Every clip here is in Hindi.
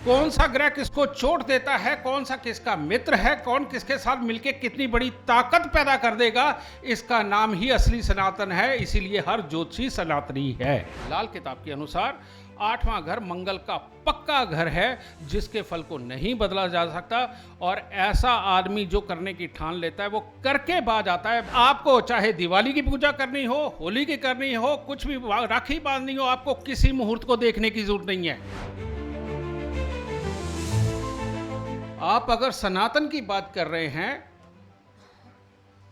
कौन सा ग्रह किसको चोट देता है, कौन सा किसका मित्र है, कौन किसके साथ मिलके कितनी बड़ी ताकत पैदा कर देगा, इसका नाम ही असली सनातन है। इसीलिए हर ज्योतिषी सनातनी है। लाल किताब के अनुसार 8वां घर मंगल का पक्का घर है, जिसके फल को नहीं बदला जा सकता। और ऐसा आदमी जो करने की ठान लेता है वो करके बाज आता है। आपको चाहे दिवाली की पूजा करनी हो, होली की करनी हो, कुछ भी राखी बांधनी हो, आपको किसी मुहूर्त को देखने की जरूरत नहीं है। आप अगर सनातन की बात कर रहे हैं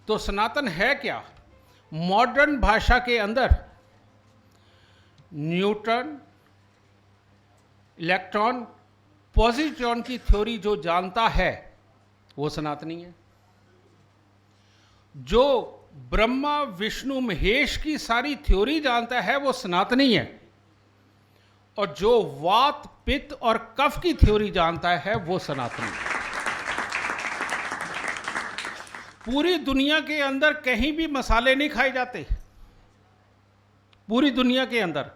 तो सनातन है क्या? मॉडर्न भाषा के अंदर न्यूटन, इलेक्ट्रॉन, पॉजिट्रॉन की थ्योरी जो जानता है वो सनातनी है। जो ब्रह्मा, विष्णु, महेश की सारी थ्योरी जानता है वो सनातनी है। और जो वात, पित्त और कफ की थ्योरी जानता है वो सनातनी है। पूरी दुनिया के अंदर कहीं भी मसाले नहीं खाए जाते। पूरी दुनिया के अंदर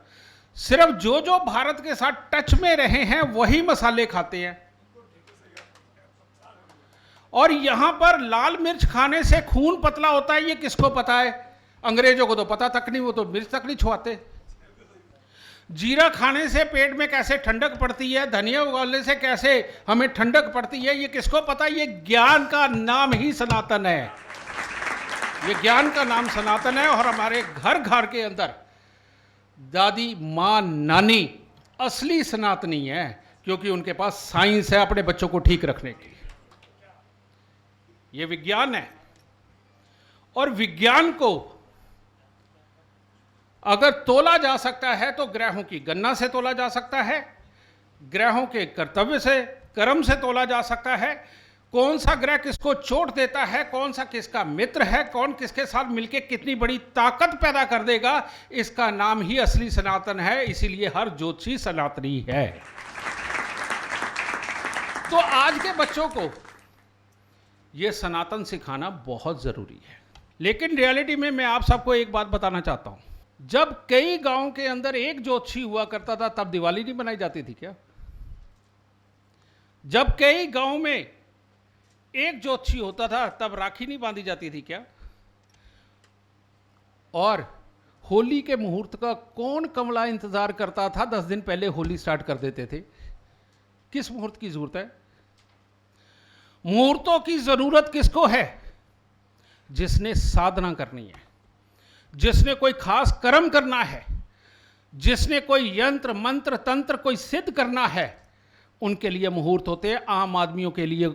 सिर्फ जो जो भारत के साथ टच में रहे हैं वही मसाले खाते हैं। और यहां पर लाल मिर्च खाने से खून पतला होता है, ये किसको पता है? अंग्रेजों को तो पता तक नहीं, वो तो मिर्च तक नहीं छुआते। जीरा खाने से पेट में कैसे ठंडक पड़ती है, धनिया उगालने से कैसे हमें ठंडक पड़ती है, ये किसको पता? ये ज्ञान का नाम ही सनातन है। ये ज्ञान का नाम सनातन है। और हमारे घर घर के अंदर दादी, माँ, नानी असली सनातनी है, क्योंकि उनके पास साइंस है अपने बच्चों को ठीक रखने की। ये विज्ञान है। और विज्ञान को अगर तोला जा सकता है तो ग्रहों की गणना से तोला जा सकता है, ग्रहों के कर्तव्य से, कर्म से तोला जा सकता है। कौन सा ग्रह किसको चोट देता है, कौन सा किसका मित्र है, कौन किसके साथ मिलके कितनी बड़ी ताकत पैदा कर देगा, इसका नाम ही असली सनातन है। इसीलिए हर ज्योतिषी सनातनी है। तो आज के बच्चों को यह सनातन सिखाना बहुत जरूरी है। लेकिन रियलिटी में मैं आप सबको एक बात बताना चाहता हूं। जब कई गांव के अंदर एक ज्योतिषी हुआ करता था तब दिवाली नहीं मनाई जाती थी क्या? जब कई गांव में एक ज्योतिषी होता था तब राखी नहीं बांधी जाती थी क्या? और होली के मुहूर्त का कौन कमला इंतजार करता था? 10 दिन पहले होली स्टार्ट कर देते थे। किस मुहूर्त की जरूरत है? मुहूर्तों की जरूरत किसको है? जिसने साधना करनी है, जिसने कोई खास कर्म करना है, जिसने कोई यंत्र, मंत्र, तंत्र कोई सिद्ध करना है, उनके लिए मुहूर्त होते हैं। आम आदमियों के लिए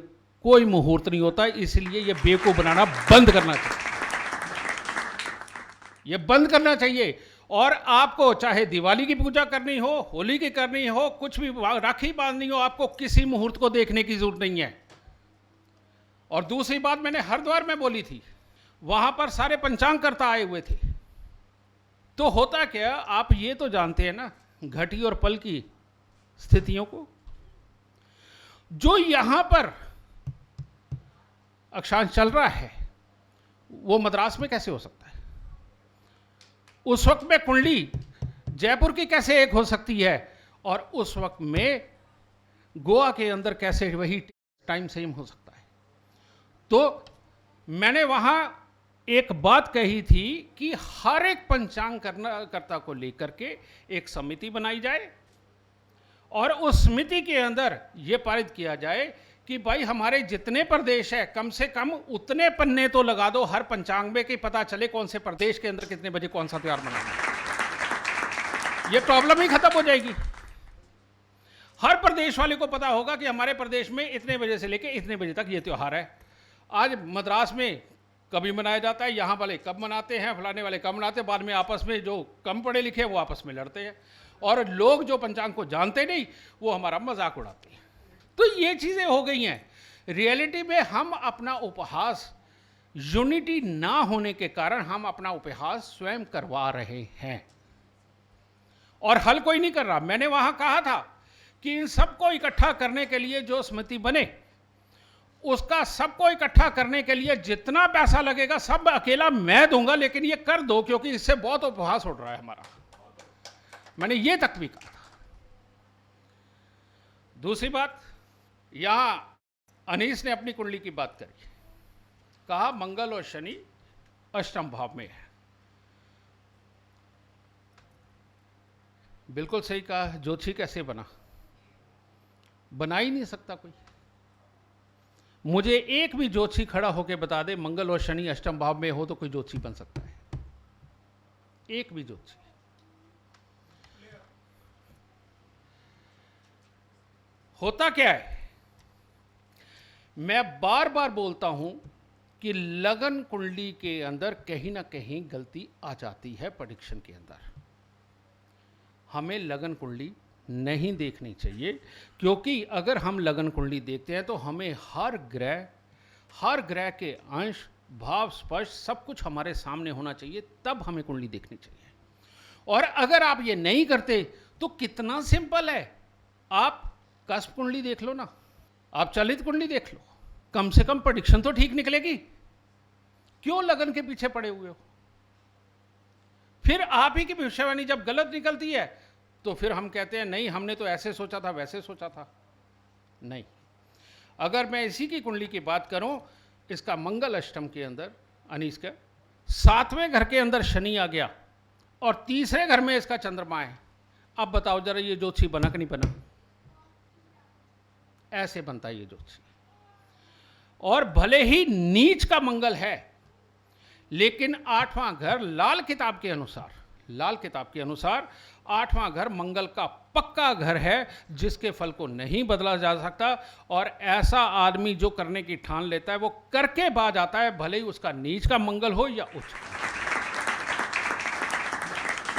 कोई मुहूर्त नहीं होता। इसलिए यह बेवकूफ बनाना बंद करना चाहिए। यह बंद करना चाहिए। और आपको चाहे दिवाली की पूजा करनी हो, होली की करनी हो, कुछ भी राखी बांधनी हो, आपको किसी मुहूर्त को देखने की जरूरत नहीं है। और दूसरी बात मैंने हरिद्वार में बोली थी, वहां पर सारे पंचांगकर्ता आए हुए थे। तो होता क्या, आप ये तो जानते हैं ना घटी और पल की स्थितियों को। जो यहां पर अक्षांश चल रहा है वो मद्रास में कैसे हो सकता है? उस वक्त में कुंडली जयपुर की कैसे एक हो सकती है? और उस वक्त में गोवा के अंदर कैसे वही टाइम सेम हो सकता है? तो मैंने वहां एक बात कही थी कि हर एक पंचांग कर्ता को लेकर के एक समिति बनाई जाए और उस समिति के अंदर यह पारित किया जाए कि भाई हमारे जितने प्रदेश है कम से कम उतने पन्ने तो लगा दो हर पंचांग में कि पता चले कौन से प्रदेश के अंदर कितने बजे कौन सा त्योहार मनाना है। यह प्रॉब्लम ही खत्म हो जाएगी। हर प्रदेश वाले को पता होगा कि हमारे प्रदेश में इतने बजे से लेकर इतने बजे तक यह त्योहार है। आज मद्रास में कभी मनाया जाता है, यहाँ वाले कब मनाते हैं, फलाने वाले कब मनाते हैं। बाद में आपस में जो कम पढ़े लिखे वो आपस में लड़ते हैं, और लोग जो पंचांग को जानते नहीं वो हमारा मजाक उड़ाते हैं। तो ये चीज़ें हो गई हैं। रियलिटी में हम अपना उपहास, यूनिटी ना होने के कारण हम अपना उपहास स्वयं करवा रहे हैं और हल कोई नहीं कर रहा। मैंने वहाँ कहा था कि इन सबको इकट्ठा करने के लिए जो समिति बने, उसका सबको इकट्ठा करने के लिए जितना पैसा लगेगा सब अकेला मैं दूंगा, लेकिन ये कर दो क्योंकि इससे बहुत उपहास उड़ रहा है हमारा। मैंने ये तक भी कहा था। दूसरी बात, यहां अनीस ने अपनी कुंडली की बात करी, कहा मंगल और शनि अष्टम भाव में है। बिल्कुल सही कहा। ज्योतिषी कैसे बना ही नहीं सकता कोई। मुझे एक भी ज्योतिषी खड़ा होकर बता दे मंगल और शनि अष्टम भाव में हो तो कोई ज्योतिषी बन सकता है? एक भी ज्योतिषी। होता क्या है, मैं बार बार बोलता हूं कि लगन कुंडली के अंदर कहीं ना कहीं गलती आ जाती है। प्रेडिक्शन के अंदर हमें लगन कुंडली नहीं देखनी चाहिए, क्योंकि अगर हम लगन कुंडली देखते हैं तो हमें हर ग्रह के अंश, भाव, स्पर्श सब कुछ हमारे सामने होना चाहिए, तब हमें कुंडली देखनी चाहिए। और अगर आप ये नहीं करते तो कितना सिंपल है, आप कस्प कुंडली देख लो ना, आप चलित कुंडली देख लो, कम से कम प्रेडिक्शन तो ठीक निकलेगी। क्यों लगन के पीछे पड़े हुए हो? फिर आप ही की भविष्यवाणी जब गलत निकलती है तो फिर हम कहते हैं नहीं, हमने तो ऐसे सोचा था, वैसे सोचा था। नहीं, अगर मैं इसी की कुंडली की बात करूं, इसका मंगल अष्टम के अंदर, यानी इसका 7वें घर के अंदर शनि आ गया और तीसरे घर में इसका चंद्रमा है। अब बताओ जरा, ये ज्योतिषी बना कि नहीं बना? ऐसे बनता है ये ज्योतिषी। और भले ही नीच का मंगल है, लेकिन 8वां घर लाल किताब के अनुसार 8वां घर मंगल का पक्का घर है, जिसके फल को नहीं बदला जा सकता। और ऐसा आदमी जो करने की ठान लेता है वो करके बाज आता है, भले ही उसका नीच का मंगल हो या उच्च।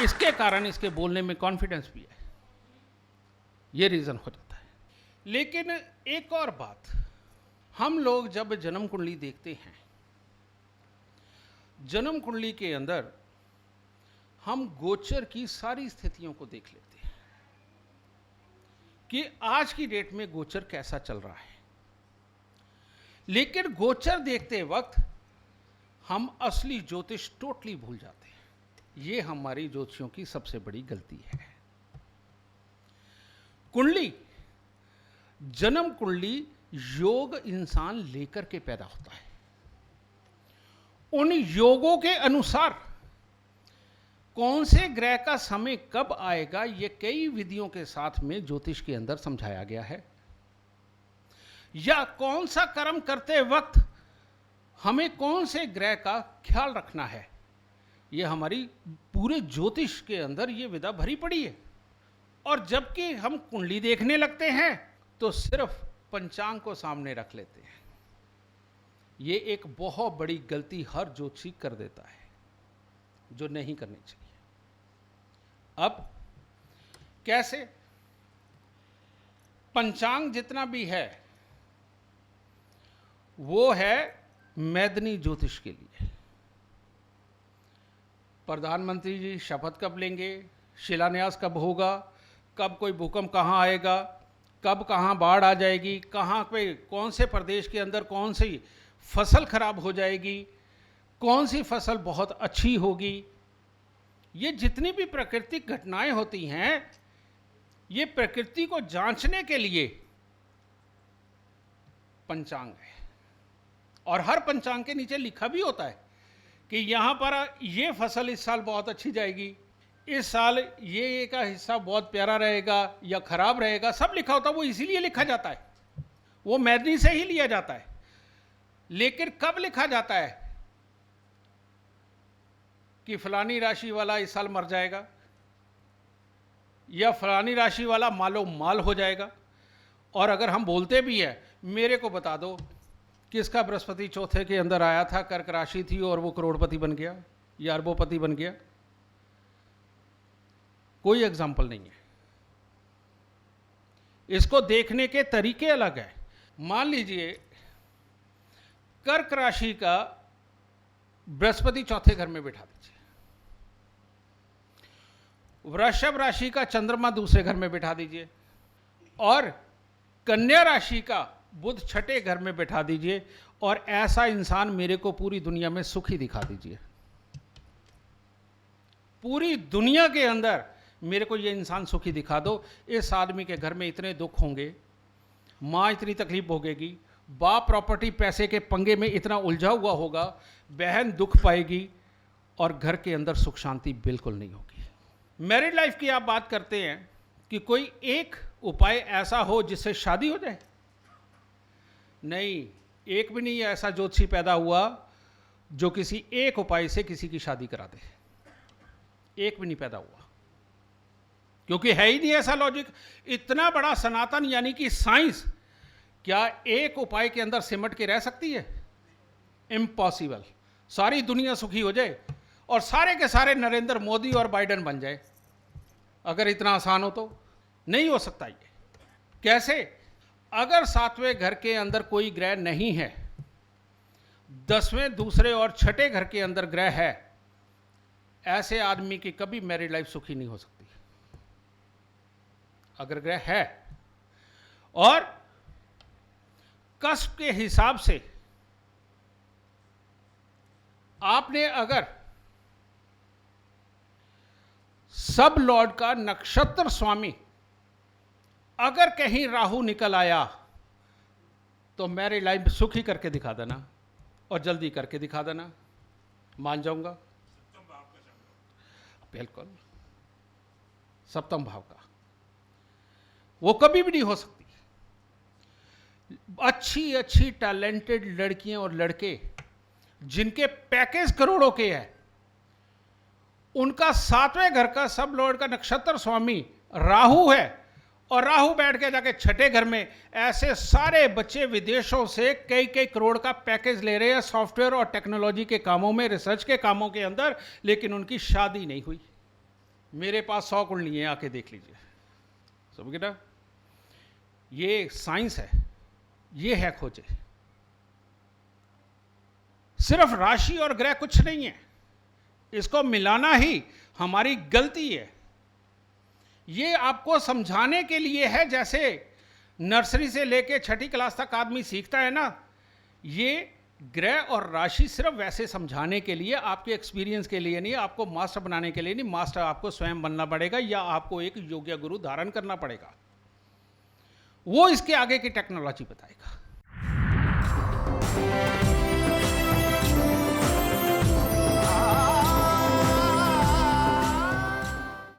इसके कारण इसके बोलने में कॉन्फिडेंस भी है, ये रीजन हो जाता है। लेकिन एक और बात, हम लोग जब जन्म कुंडली देखते हैं, जन्म कुंडली के अंदर हम गोचर की सारी स्थितियों को देख लेते हैं कि आज की डेट में गोचर कैसा चल रहा है। लेकिन गोचर देखते वक्त हम असली ज्योतिष टोटली भूल जाते हैं। ये हमारी ज्योतिषियों की सबसे बड़ी गलती है। कुंडली, जन्म कुंडली योग इंसान लेकर के पैदा होता है। उन योगों के अनुसार कौन से ग्रह का समय कब आएगा, ये कई विधियों के साथ में ज्योतिष के अंदर समझाया गया है। या कौन सा कर्म करते वक्त हमें कौन से ग्रह का ख्याल रखना है, ये हमारी पूरे ज्योतिष के अंदर ये विधा भरी पड़ी है। और जबकि हम कुंडली देखने लगते हैं तो सिर्फ पंचांग को सामने रख लेते हैं। ये एक बहुत बड़ी गलती हर ज्योतिषी कर देता है, जो नहीं करनी चाहिए। अब कैसे? पंचांग जितना भी है वो है मैदनी ज्योतिष के लिए। प्रधानमंत्री जी शपथ कब लेंगे, शिलान्यास कब होगा, कब कोई भूकंप कहाँ आएगा, कब कहाँ बाढ़ आ जाएगी, कहाँ पे कौन से प्रदेश के अंदर कौन सी फसल खराब हो जाएगी, कौन सी फसल बहुत अच्छी होगी, ये जितनी भी प्राकृतिक घटनाएं होती हैं, ये प्रकृति को जांचने के लिए पंचांग है। और हर पंचांग के नीचे लिखा भी होता है कि यहाँ पर ये फसल इस साल बहुत अच्छी जाएगी, इस साल ये का हिस्सा बहुत प्यारा रहेगा या खराब रहेगा, सब लिखा होता है। वो इसीलिए लिखा जाता है, वो मैदनी से ही लिया जाता है। लेकिन कब लिखा जाता है कि फलानी राशि वाला इस साल मर जाएगा या फलानी राशि वाला मालो माल हो जाएगा। और अगर हम बोलते भी हैं, मेरे को बता दो किसका बृहस्पति चौथे के अंदर आया था, कर्क राशि थी और वो करोड़पति बन गया या अरबोपति बन गया, कोई एग्जाम्पल नहीं है। इसको देखने के तरीके अलग है। मान लीजिए कर्क राशि का बृहस्पति चौथे घर में बिठा दीजिए, वृषभ राशि का चंद्रमा दूसरे घर में बिठा दीजिए और कन्या राशि का बुध छठे घर में बिठा दीजिए, और ऐसा इंसान मेरे को पूरी दुनिया में सुखी दिखा दीजिए। पूरी दुनिया के अंदर मेरे को ये इंसान सुखी दिखा दो। इस आदमी के घर में इतने दुख होंगे, माँ इतनी तकलीफ भोगेगी, बाप प्रॉपर्टी पैसे के पंगे में इतना उलझा हुआ होगा, बहन दुख पाएगी और घर के अंदर सुख शांति बिल्कुल नहीं होगी। मैरिड लाइफ की आप बात करते हैं कि कोई एक उपाय ऐसा हो जिससे शादी हो जाए? नहीं, एक भी नहीं ऐसा ज्योतिषी पैदा हुआ जो किसी एक उपाय से किसी की शादी करा दे। एक भी नहीं पैदा हुआ, क्योंकि है ही नहीं ऐसा लॉजिक। इतना बड़ा सनातन यानी कि साइंस क्या एक उपाय के अंदर सिमट के रह सकती है? इम्पॉसिबल। सारी दुनिया सुखी हो जाए और सारे के सारे नरेंद्र मोदी और बाइडेन बन जाए, अगर इतना आसान हो तो नहीं हो सकता। ये कैसे? अगर 7वें घर के अंदर कोई ग्रह नहीं है, 10वें, दूसरे और छठे घर के अंदर ग्रह है, ऐसे आदमी की कभी मैरिड लाइफ सुखी नहीं हो सकती। अगर ग्रह है और कस्प के हिसाब से आपने अगर सब लॉर्ड का नक्षत्र स्वामी अगर कहीं राहु निकल आया तो मैरिड लाइफ सुखी करके दिखा देना, और जल्दी करके दिखा देना, मान जाऊंगा। बिल्कुल, सप्तम भाव का वो कभी भी नहीं हो सकती। अच्छी अच्छी टैलेंटेड लड़कियां और लड़के जिनके पैकेज करोड़ों के हैं, उनका 7वें घर का सब लॉर्ड का नक्षत्र स्वामी राहु है, और राहु बैठ के जाके छठे घर में। ऐसे सारे बच्चे विदेशों से कई कई करोड़ का पैकेज ले रहे हैं सॉफ्टवेयर और टेक्नोलॉजी के कामों में, रिसर्च के कामों के अंदर, लेकिन उनकी शादी नहीं हुई। मेरे पास 100 कुंडली हैं, आके देख लीजिए। सब बेटा, ये साइंस है, ये है खोजे। सिर्फ राशि और ग्रह कुछ नहीं है, इसको मिलाना ही हमारी गलती है। ये आपको समझाने के लिए है, जैसे नर्सरी से लेके छठी क्लास तक आदमी सीखता है ना, ये ग्रह और राशि सिर्फ वैसे समझाने के लिए, आपके एक्सपीरियंस के लिए नहीं, आपको मास्टर बनाने के लिए नहीं। मास्टर आपको स्वयं बनना पड़ेगा या आपको एक योग्य गुरु धारण करना पड़ेगा, वो इसके आगे की टेक्नोलॉजी बताएगा।